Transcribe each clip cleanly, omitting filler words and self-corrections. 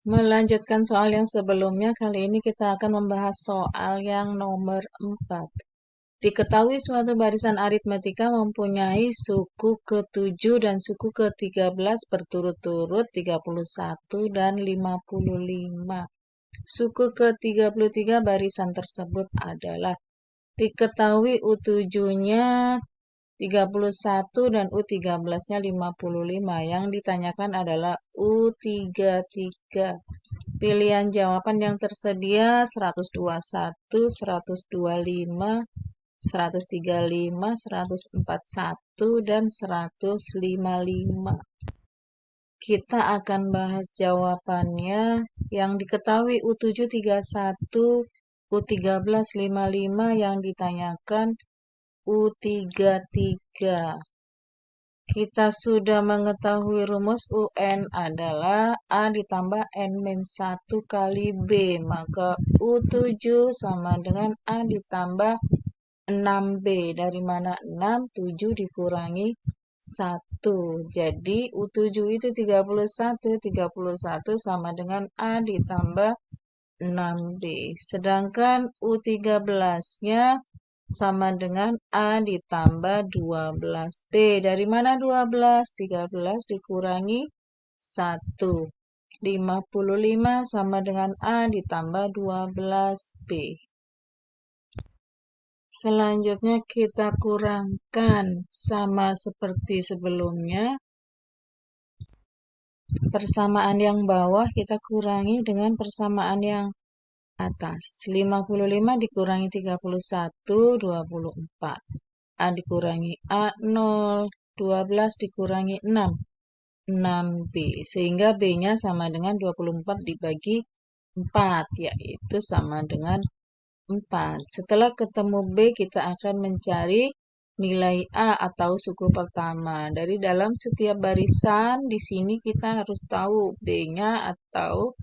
Melanjutkan soal yang sebelumnya, kali ini kita akan membahas soal yang nomor 4. Diketahui suatu barisan aritmetika mempunyai suku ke-7 dan suku ke-13 berturut-turut 31 dan 55. Suku ke-33 barisan tersebut adalah diketahui U7-nya 31 dan U13-nya 55. Yang ditanyakan adalah U33. Pilihan jawaban yang tersedia 121, 125, 135, 141, dan 155. Kita akan bahas jawabannya. Yang diketahui U7 31, U13 55, yang ditanyakan U33. Kita sudah mengetahui rumus UN adalah A ditambah N-1 kali B. Maka U7 sama dengan A ditambah 6B. Dari mana 6? 7 dikurangi 1. Jadi U7 itu 31. 31 sama dengan A ditambah 6B. Sedangkan U13-nya sama dengan A ditambah 12B. Dari mana 12? 13 dikurangi 1. 55 sama dengan A ditambah 12B. Selanjutnya kita kurangkan sama seperti sebelumnya. Persamaan yang bawah kita kurangi dengan persamaan yang atas. 55 dikurangi 31, 24. A dikurangi A, 0. 12 dikurangi 6, 6B. Sehingga B-nya sama dengan 24 dibagi 4, yaitu sama dengan 4. Setelah ketemu B, kita akan mencari nilai A atau suku pertama. Dari dalam setiap barisan, di sini kita harus tahu B-nya atau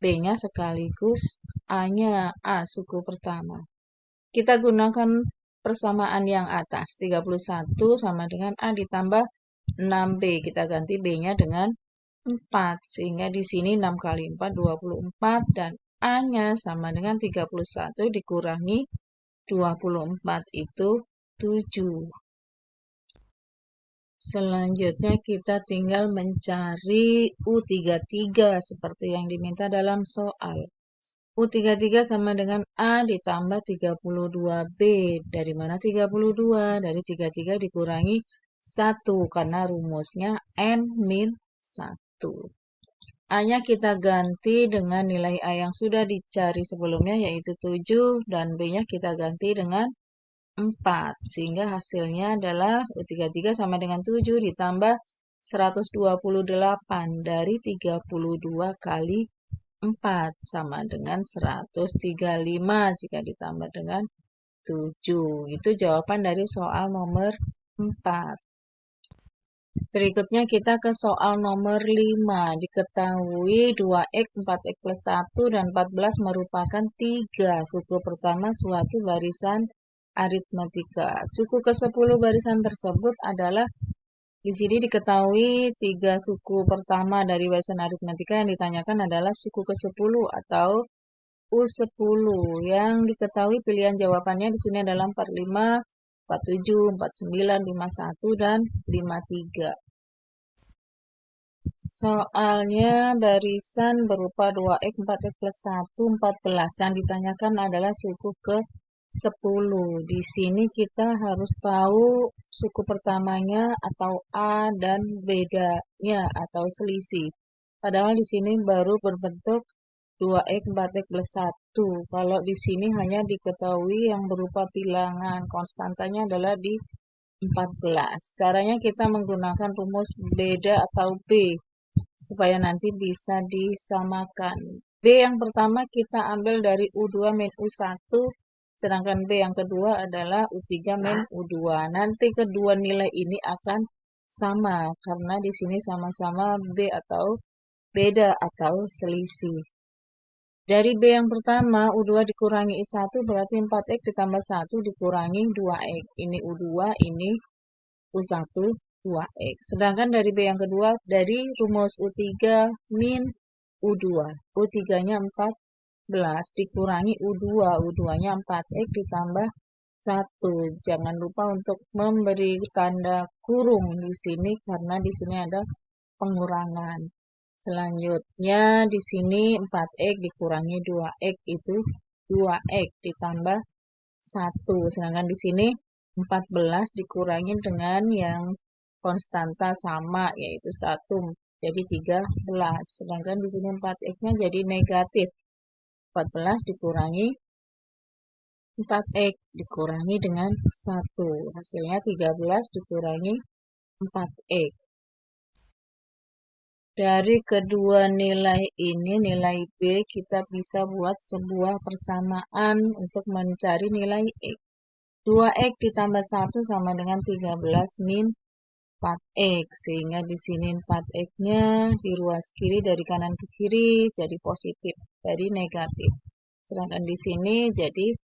B-nya sekaligus A-nya, A suku pertama. Kita gunakan persamaan yang atas. 31 sama dengan A ditambah 6B. Kita ganti B-nya dengan 4. Sehingga di sini 6 kali 4, 24. Dan A-nya sama dengan 31 dikurangi 24 itu 7. Selanjutnya kita tinggal mencari U33 seperti yang diminta dalam soal. U33 sama dengan A ditambah 32B. Dari mana 32? Dari 33 dikurangi 1 karena rumusnya N-1. A-nya kita ganti dengan nilai A yang sudah dicari sebelumnya yaitu 7 dan B-nya kita ganti dengan 4. Sehingga hasilnya adalah U33 sama dengan 7 ditambah 128 dari 32 kali 4 sama dengan 135 jika ditambah dengan 7. Itu jawaban dari soal nomor 4. Berikutnya kita ke soal nomor 5. Diketahui 2x, 4x plus 1, dan 14 merupakan 3 suku pertama suatu barisan aritmetika. Suku ke-10 barisan tersebut adalah di sini diketahui 3 suku pertama dari barisan aritmetika yang ditanyakan adalah suku ke-10 atau U10. Yang diketahui pilihan jawabannya di sini adalah 45, 47, 49, 51, dan 53. Soalnya barisan berupa 2x, 4x plus 1, 14. Yang ditanyakan adalah suku ke-10. Di sini kita harus tahu suku pertamanya atau A dan bedanya atau selisih. Padahal di sini baru berbentuk 2x, 4x plus 1. Kalau di sini hanya diketahui yang berupa bilangan. Konstantanya adalah di 14. Caranya kita menggunakan rumus beda atau B supaya nanti bisa disamakan. B yang pertama kita ambil dari U2 min U1, sedangkan B yang kedua adalah U3 min U2. Nanti kedua nilai ini akan sama karena di sini sama-sama B atau beda atau selisih. Dari B yang pertama, U2 dikurangi I1 berarti 4x ditambah 1 dikurangi 2x. Ini U2, ini U1, 2x. Sedangkan dari B yang kedua, dari rumus U3 min U2. U3-nya 14 dikurangi U2. U2-nya 4X ditambah 1. Jangan lupa untuk memberi tanda kurung di sini karena di sini ada pengurangan. Selanjutnya di sini 4X dikurangi 2X itu 2X ditambah 1. Sedangkan di sini 14 dikurangi dengan yang konstanta sama yaitu 1. Jadi 13. Sedangkan di sini 4X-nya jadi negatif. 14 dikurangi 4X dikurangi dengan 1. Hasilnya 13 dikurangi 4X. Dari kedua nilai ini, nilai B, kita bisa buat sebuah persamaan untuk mencari nilai X. 2X ditambah 1 sama dengan 13 min 4X. Sehingga di sini 4X-nya di ruas kiri dari kanan ke kiri jadi positif, jadi negatif. Sedangkan di sini jadi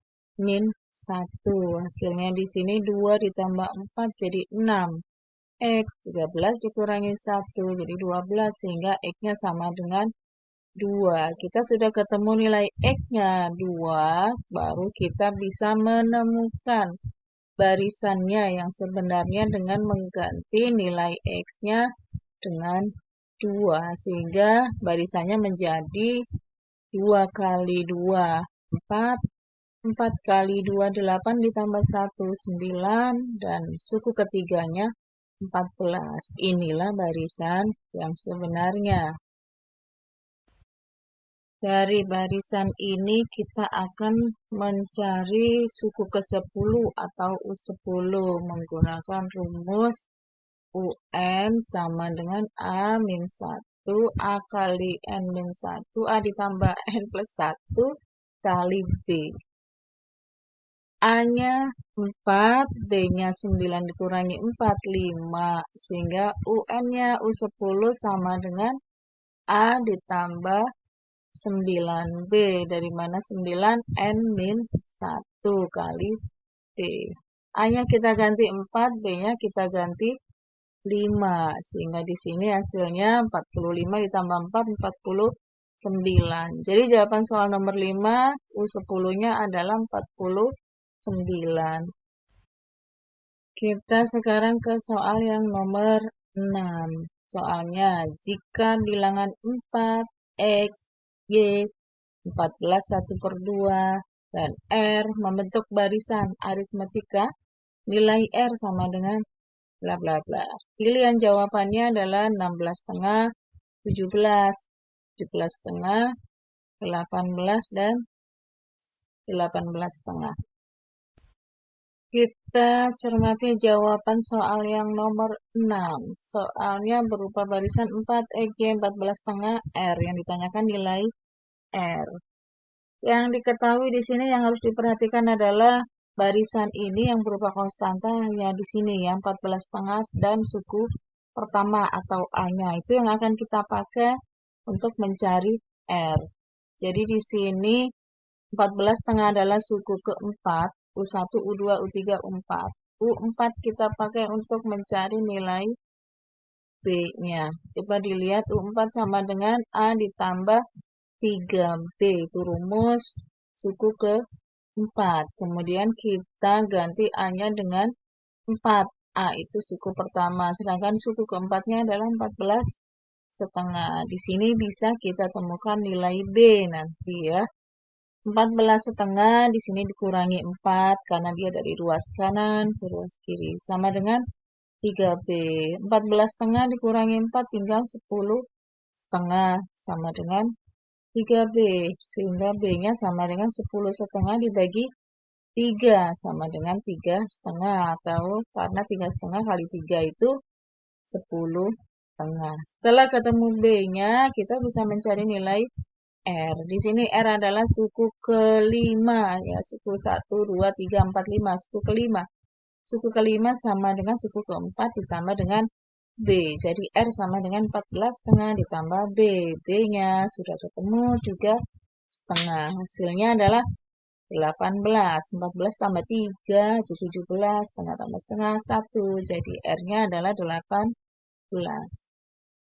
min 1. Hasilnya di sini 2 ditambah 4 jadi 6. X 13 dikurangi 1 jadi 12 sehingga X-nya sama dengan 2. Kita sudah ketemu nilai X-nya 2, baru kita bisa menemukan barisannya yang sebenarnya dengan mengganti nilai X-nya dengan 2. Sehingga barisannya menjadi 2 kali 2, 4. 4 kali 2, 8 ditambah 1, 9. Dan suku ketiganya 14. Inilah barisan yang sebenarnya. Dari barisan ini kita akan mencari suku ke-10 atau U10 menggunakan rumus UN sama dengan A-1, A kali N-1, A ditambah N plus 1 kali B. A-nya 4, B-nya 9 dikurangi 4, 5. Sehingga UN-nya U10 sama dengan A ditambah 9B. Dari mana 9? N min 1 kali B. A-nya kita ganti 4, B-nya kita ganti 5. Sehingga di sini hasilnya 45 ditambah 4, 49. Jadi jawaban soal nomor 5, U10-nya adalah 49. Kita sekarang ke soal yang nomor 6. Soalnya, jika bilangan 4, X, Y, 14, 1 per 2, dan R membentuk barisan aritmetika, nilai R sama dengan bla bla bla. Pilihan jawabannya adalah 16,5, 17, 17,5, 18, dan 18,5. Kita cermati jawaban soal yang nomor 6. Soalnya berupa barisan 4, X, Y, 14,5, R. Yang ditanyakan nilai R. Yang diketahui di sini yang harus diperhatikan adalah barisan ini yang berupa konstanta hanya di sini ya, 14,5 dan suku pertama atau A-nya. Itu yang akan kita pakai untuk mencari R. Jadi di sini 14,5 adalah suku keempat, U1, U2, U3, U4. U4 kita pakai untuk mencari nilai B-nya. Coba dilihat U4 sama dengan A ditambah 3B. Itu rumus suku keempat. Kemudian kita ganti A-nya dengan 4. A itu suku pertama. Sedangkan suku keempatnya adalah 14,5. Di sini bisa kita temukan nilai B nanti ya. 14,5 di sini dikurangi 4 karena dia dari ruas kanan ke ruas kiri. Sama dengan 3B. 14,5 dikurangi 4 tinggal 10,5 sama dengan 3B. Sehingga B-nya sama dengan 10,5 dibagi 3 sama dengan 3,5. Atau karena 3,5 kali 3 itu 10,5. Setelah ketemu B-nya kita bisa mencari nilai R. Di sini R adalah suku kelima ya, suku 1, 2, 3, 4, 5, suku kelima. Suku kelima sama dengan suku keempat ditambah dengan B. Jadi R sama dengan 14,5 ditambah B. B-nya sudah ketemu juga setengah. Hasilnya adalah 18. 14 tambah 3, 17, setengah tambah setengah, 1. Jadi R-nya adalah 18.